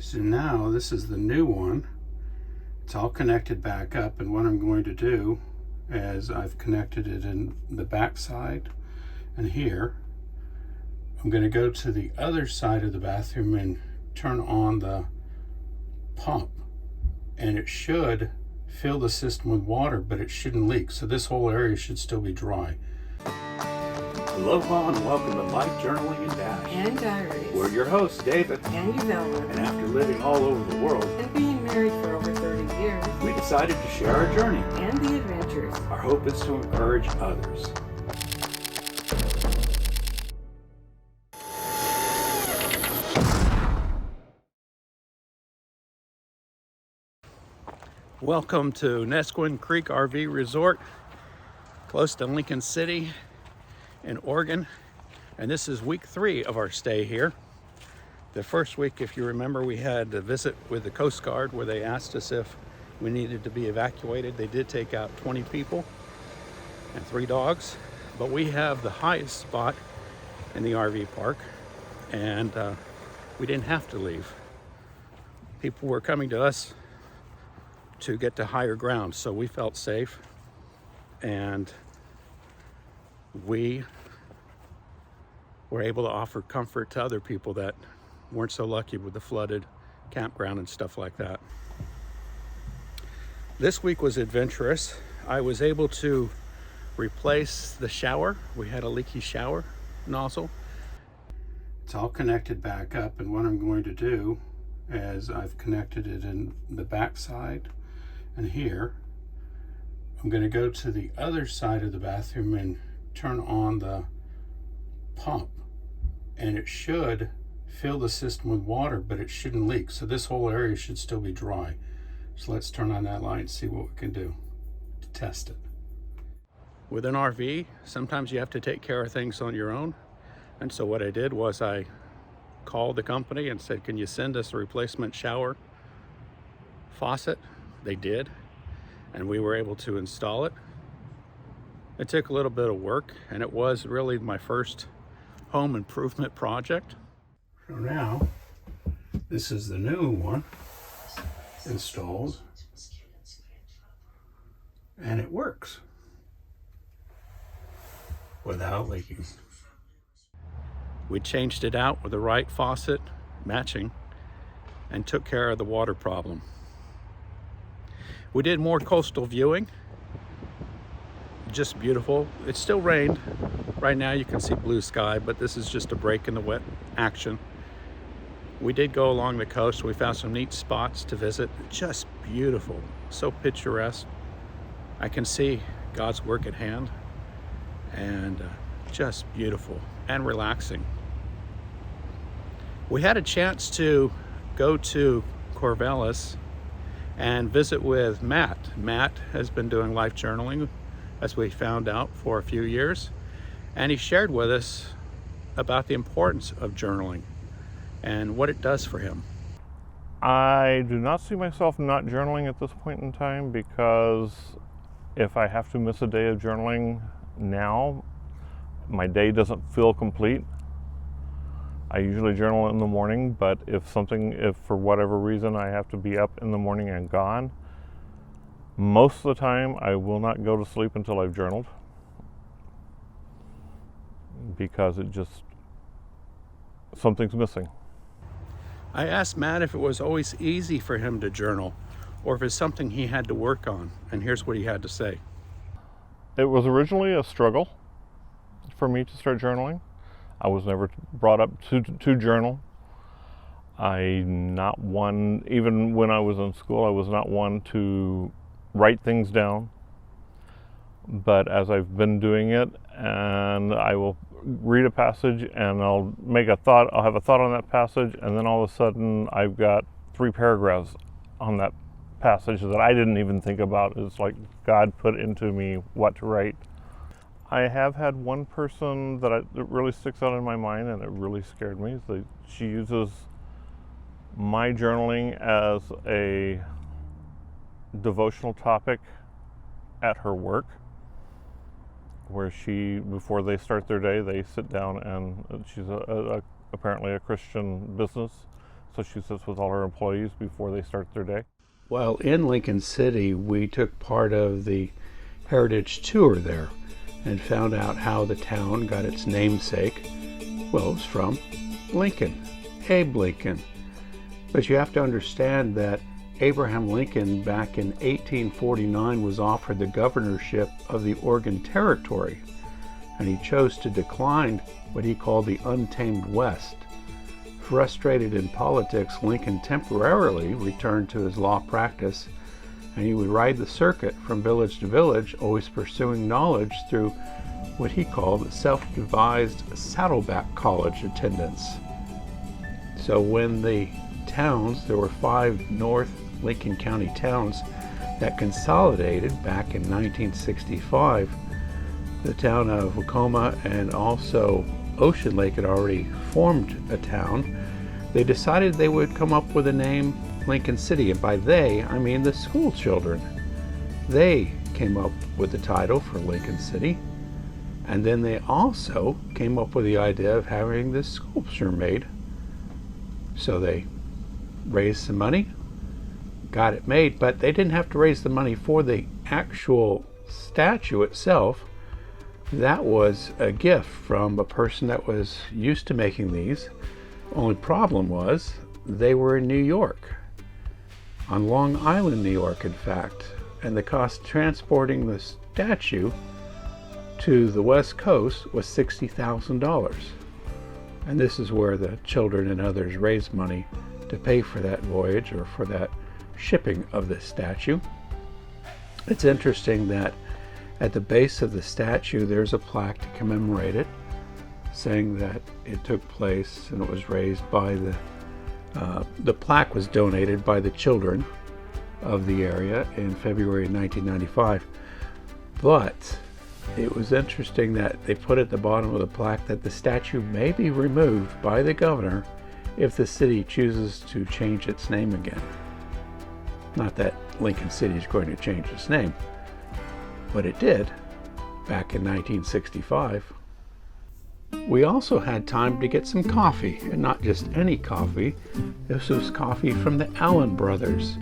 So now this is the new one. It's all connected back up, and what I'm going to do is I've connected it in the back side and here. I'm going to go to the other side of the bathroom and turn on the pump, and it should fill the system with water, but it shouldn't leak, so this whole area should still be dry. Aloha and welcome to Life Journaling and Dash and Diaries. We're your hosts, David and Ayalon. And after living all over the world and being married for over 30 years, we decided to share our journey and the adventures. Our hope is to encourage others. Welcome to Neskowin Creek RV Resort, close to Lincoln City in Oregon. And this is week 3 of our stay here. The first week, if you remember, we had a visit with the Coast Guard where they asked us if we needed to be evacuated. They did take out 20 people and 3 dogs, but we have the highest spot in the RV park, and we didn't have to leave. People were coming to us to get to higher ground, so we felt safe, and we were able to offer comfort to other people that weren't so lucky with the flooded campground and stuff like that. This week was adventurous. I was able to replace the shower. We had a leaky shower nozzle. It's all connected back up, and what I'm going to do is I've connected it in the back side and here. I'm going to go to the other side of the bathroom and turn on the pump, and it should fill the system with water, but it shouldn't leak, so this whole area should still be dry. So let's turn on that light and see what we can do to test it. With an RV, sometimes you have to take care of things on your own, and so what I did was I called the company and said, can you send us a replacement shower faucet? They did, and we were able to install it. It took a little bit of work, and it was really my first home improvement project. So now, this is the new one installed, and it works without leaking. We changed it out with the right faucet matching and took care of the water problem. We did more coastal viewing. Just beautiful. It still rained. Right now you can see blue sky, but this is just a break in the wet action. We did go along the coast. We found some neat spots to visit. Just beautiful. So picturesque. I can see God's work at hand, and just beautiful and relaxing. We had a chance to go to Corvallis and visit with Matt. Matt has been doing life journaling, as we found out, for a few years, and he shared with us about the importance of journaling and what it does for him. I do not see myself not journaling at this point in time, because if I have to miss a day of journaling now, my day doesn't feel complete. I usually journal in the morning, but if for whatever reason I have to be up in the morning and gone, most of the time I will not go to sleep until I've journaled, because something's missing. I asked Matt if it was always easy for him to journal, or if it's something he had to work on, and here's what he had to say. It was originally a struggle for me to start journaling. I was never brought up to journal. Even when I was in school, I was not one to write things down. But as I've been doing it, and I will read a passage and I'll have a thought on that passage, and then all of a sudden I've got 3 paragraphs on that passage that I didn't even think about. It's like God put into me what to write. I have had one person that really sticks out in my mind, and it really scared me. She uses my journaling as a devotional topic at her work, where before they start their day, they sit down, and she's apparently a Christian business so she sits with all her employees before they start their day. Well, in Lincoln City, we took part of the heritage tour there and found out how the town got its namesake. Well, it's from Lincoln, Abe Lincoln. But you have to understand that Abraham Lincoln back in 1849 was offered the governorship of the Oregon Territory, and he chose to decline what he called the Untamed West. Frustrated in politics, Lincoln temporarily returned to his law practice, and he would ride the circuit from village to village, always pursuing knowledge through what he called self-devised saddleback college attendance. So when the towns, there were 5 North Lincoln County towns that consolidated back in 1965, the town of Wacoma and also Ocean Lake had already formed a town. They decided they would come up with a name, Lincoln City, and by they, I mean the school children. They came up with the title for Lincoln City, and then they also came up with the idea of having this sculpture made. So they raised some money, got it made, but they didn't have to raise the money for the actual statue itself. That was a gift from a person that was used to making these. Only problem was they were in New York, on Long Island, New York, in fact, and the cost transporting the statue to the West Coast was $60,000. And this is where the children and others raised money to pay for that voyage or for that shipping of the statue. It's interesting that at the base of the statue there's a plaque to commemorate it, saying that it took place and it was raised by the plaque was donated by the children of the area in February 1995. But it was interesting that they put at the bottom of the plaque that the statue may be removed by the governor if the city chooses to change its name again. Not that Lincoln City is going to change its name, but it did back in 1965. We also had time to get some coffee, and not just any coffee. This was coffee from the Allen brothers.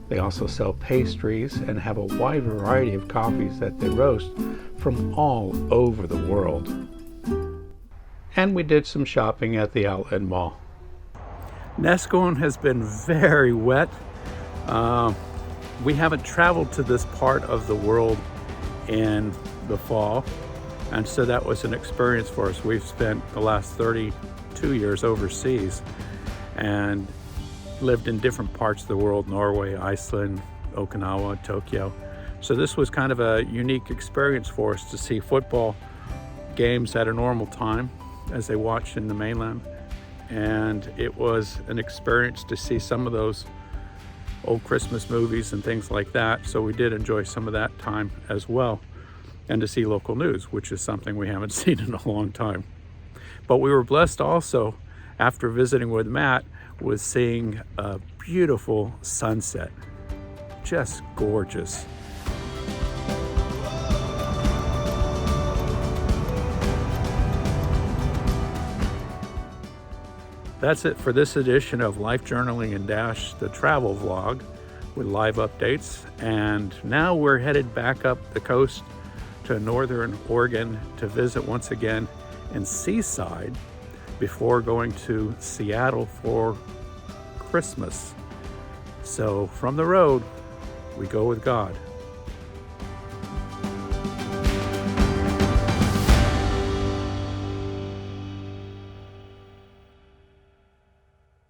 They also sell pastries and have a wide variety of coffees that they roast from all over the world. And we did some shopping at the outlet mall. Neskowin has been very wet. We haven't traveled to this part of the world in the fall, and so that was an experience for us. We've spent the last 32 years overseas and lived in different parts of the world: Norway, Iceland, Okinawa, Tokyo. So this was kind of a unique experience for us to see football games at a normal time as they watched in the mainland. And it was an experience to see some of those old Christmas movies and things like that. So we did enjoy some of that time as well, and to see local news, which is something we haven't seen in a long time. But we were blessed also, after visiting with Matt, with seeing a beautiful sunset. Just gorgeous. That's it for this edition of Life Journaling and Dash, the travel vlog with live updates. And now we're headed back up the coast to northern Oregon to visit once again in Seaside before going to Seattle for Christmas. So from the road, we go with God.